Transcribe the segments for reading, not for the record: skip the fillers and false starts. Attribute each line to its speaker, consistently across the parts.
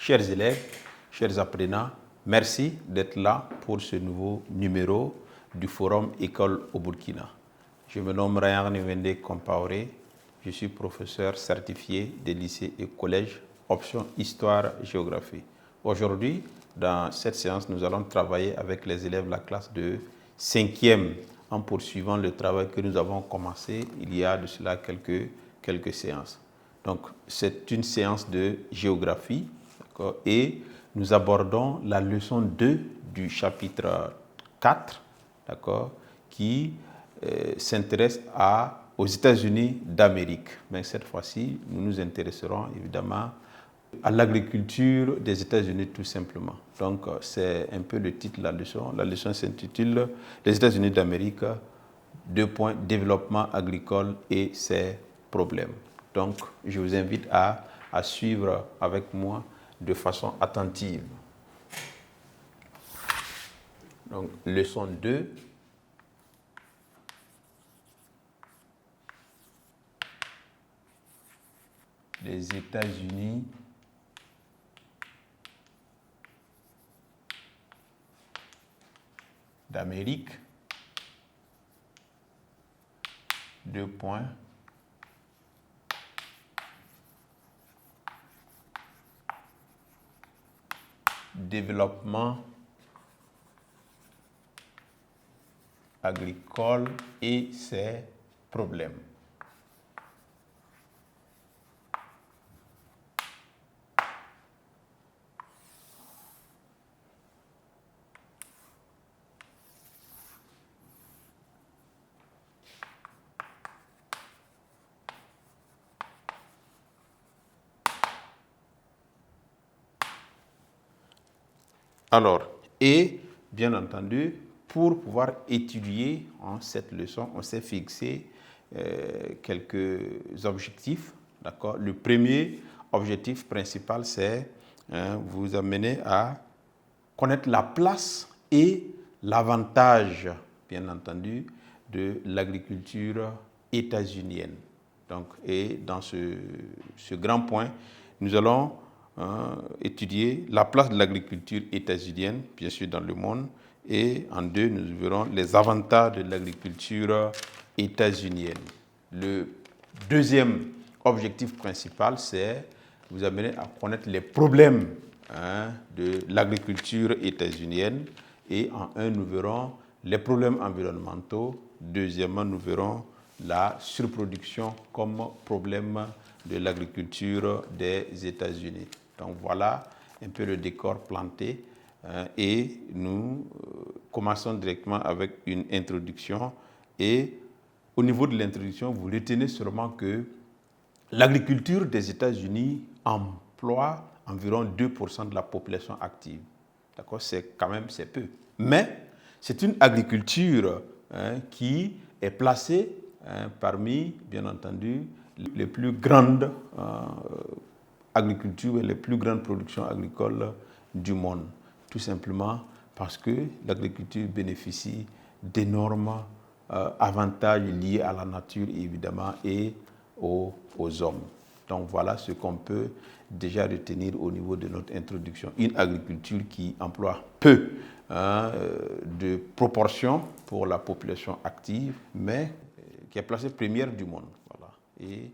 Speaker 1: Chers élèves, chers apprenants, merci d'être là pour ce nouveau numéro du Forum École au Burkina. Je me nomme Ryan Nwende Compaoré, je suis professeur certifié des lycées et collèges, option Histoire-Géographie. Aujourd'hui, dans cette séance, nous allons travailler avec les élèves de la classe de 5e en poursuivant le travail que nous avons commencé il y a de cela quelques séances. Donc, c'est une séance de géographie et nous abordons la leçon 2 du chapitre 4 qui s'intéresse aux États-Unis d'Amérique. Mais cette fois-ci, nous nous intéresserons évidemment à l'agriculture des États-Unis tout simplement. Donc, c'est un peu le titre de la leçon. La leçon s'intitule « Les États-Unis d'Amérique, développement agricole et ses problèmes ». Donc, je vous invite à suivre avec moi de façon attentive. Donc, leçon 2. Les États-Unis d'Amérique. Deux points. Développement agricole et ses problèmes. Alors, et bien entendu, pour pouvoir étudier cette leçon, on s'est fixé quelques objectifs. D'accord? Le premier objectif principal, c'est vous amener à connaître la place et l'avantage, bien entendu, de l'agriculture états-unienne. Donc, et dans ce grand point, nous allons étudier la place de l'agriculture états-unienne, bien sûr, dans le monde. Et en deux, nous verrons les avantages de l'agriculture états-unienne. Le deuxième objectif principal, c'est vous amener à connaître les problèmes de l'agriculture états-unienne. Et en un, nous verrons les problèmes environnementaux. Deuxièmement, nous verrons la surproduction comme problème de l'agriculture des États-Unis. Donc voilà un peu le décor planté et nous commençons directement avec une introduction. Et au niveau de l'introduction, vous retenez sûrement que l'agriculture des États-Unis emploie environ 2% de la population active. D'accord? C'est peu. Mais c'est une agriculture qui est placée parmi, bien entendu, les plus grandes agricultures et les plus grandes productions agricoles du monde. Tout simplement parce que l'agriculture bénéficie d'énormes avantages liés à la nature, évidemment, et aux hommes. Donc voilà ce qu'on peut déjà retenir au niveau de notre introduction. Une agriculture qui emploie peu de proportion pour la population active, mais qui est placée première du monde. Voilà. Et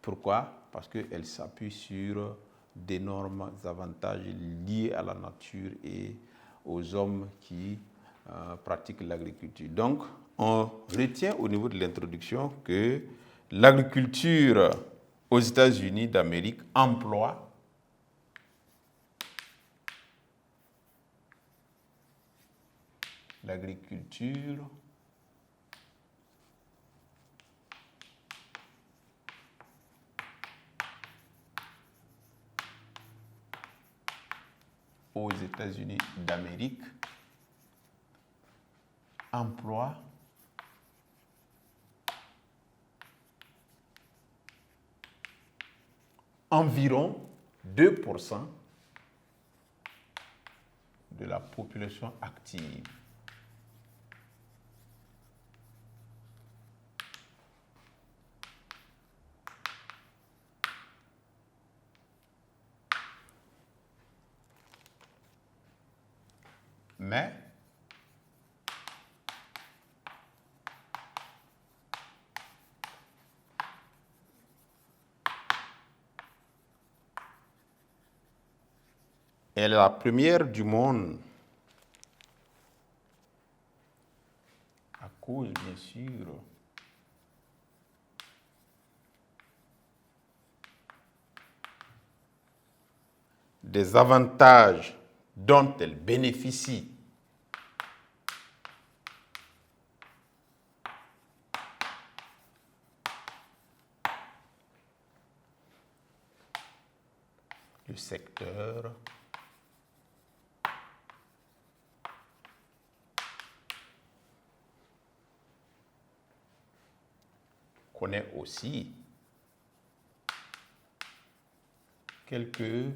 Speaker 1: pourquoi? Parce qu'elle s'appuie sur d'énormes avantages liés à la nature et aux hommes qui pratiquent l'agriculture. Donc, on retient au niveau de l'introduction que l'agriculture aux États-Unis d'Amérique emploie l'agriculture aux États-Unis d'Amérique emploie environ 2% de la population active. mais elle est la première du monde à cause, bien sûr, des avantages dont elle bénéficie le secteur connaît aussi quelques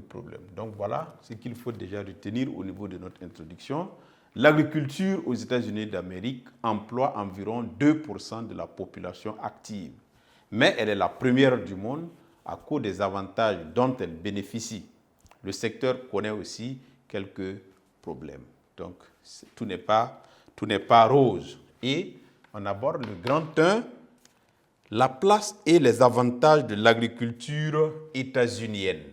Speaker 1: problèmes. Donc voilà ce qu'il faut déjà retenir au niveau de notre introduction. L'agriculture aux États-Unis d'Amérique emploie environ 2% de la population active, mais elle est la première du monde à cause des avantages dont elle bénéficie. Le secteur connaît aussi quelques problèmes. Donc tout n'est pas rose. Et on aborde le grand 1, la place et les avantages de l'agriculture états-unienne.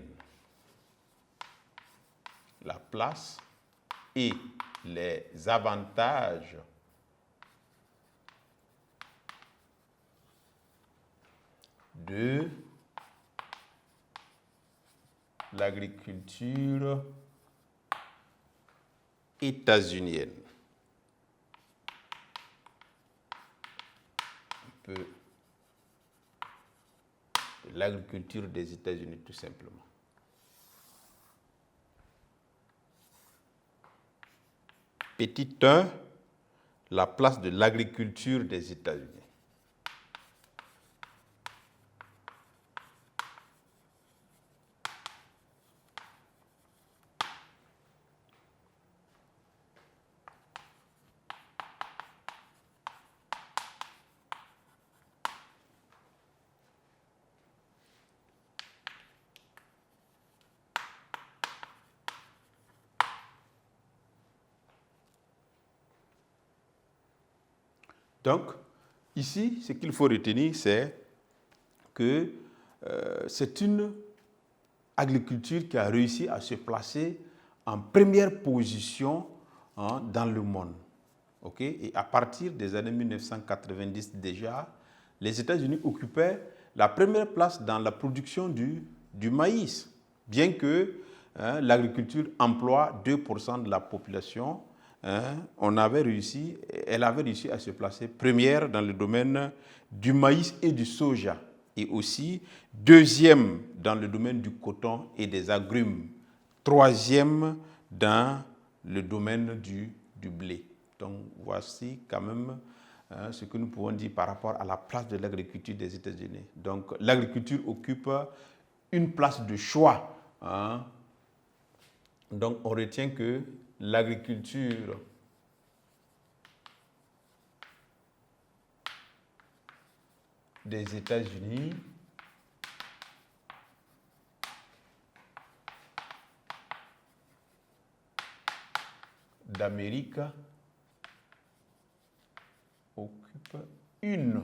Speaker 1: La place et les avantages de l'agriculture états-unienne. Un peu de l'agriculture des États-Unis, tout simplement. Petit 1, la place de l'agriculture des États-Unis. Donc, ici, ce qu'il faut retenir, c'est que c'est une agriculture qui a réussi à se placer en première position dans le monde. Okay? Et à partir des années 1990 déjà, les États-Unis occupaient la première place dans la production du maïs, bien que l'agriculture emploie 2% de la population. Elle avait réussi à se placer première dans le domaine du maïs et du soja, et aussi deuxième dans le domaine du coton et des agrumes, troisième dans le domaine du blé. Donc voici quand même ce que nous pouvons dire par rapport à la place de l'agriculture des États-Unis. Donc l'agriculture occupe une place de choix. Donc on retient que l'agriculture des États-Unis d'Amérique occupe une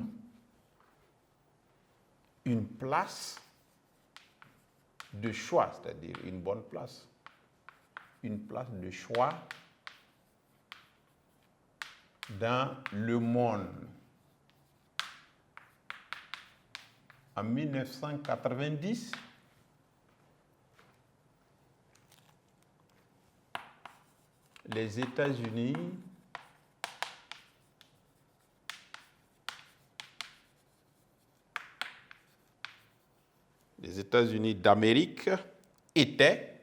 Speaker 1: place de choix, c'est-à-dire une bonne place, une place de choix dans le monde. En 1990, les États-Unis d'Amérique étaient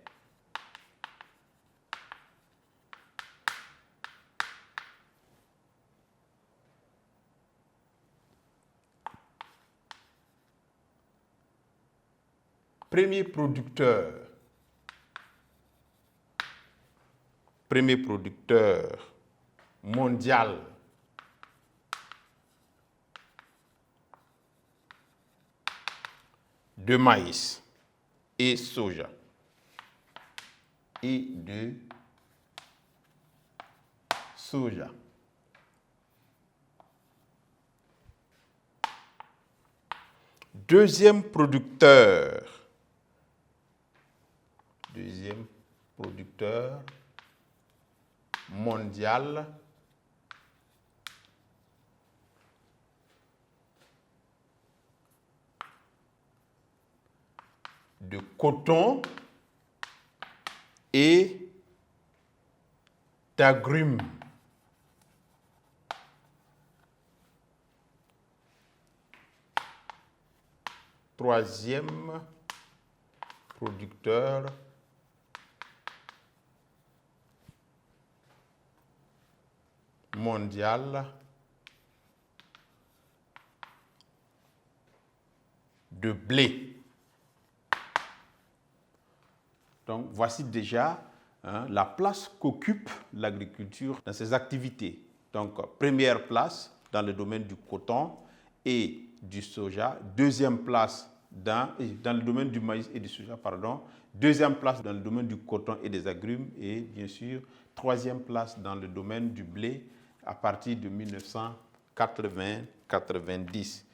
Speaker 1: premier producteur mondial de maïs. et soja. Et de soja. Deuxième producteur mondial de coton et d'agrumes. Troisième producteur mondial de blé. Donc, voici déjà la place qu'occupe l'agriculture dans ses activités. Donc, première place dans le domaine du coton et du soja. Deuxième place dans le domaine du maïs et du soja, pardon. Deuxième place dans le domaine du coton et des agrumes. Et bien sûr, troisième place dans le domaine du blé à partir de 1980-90.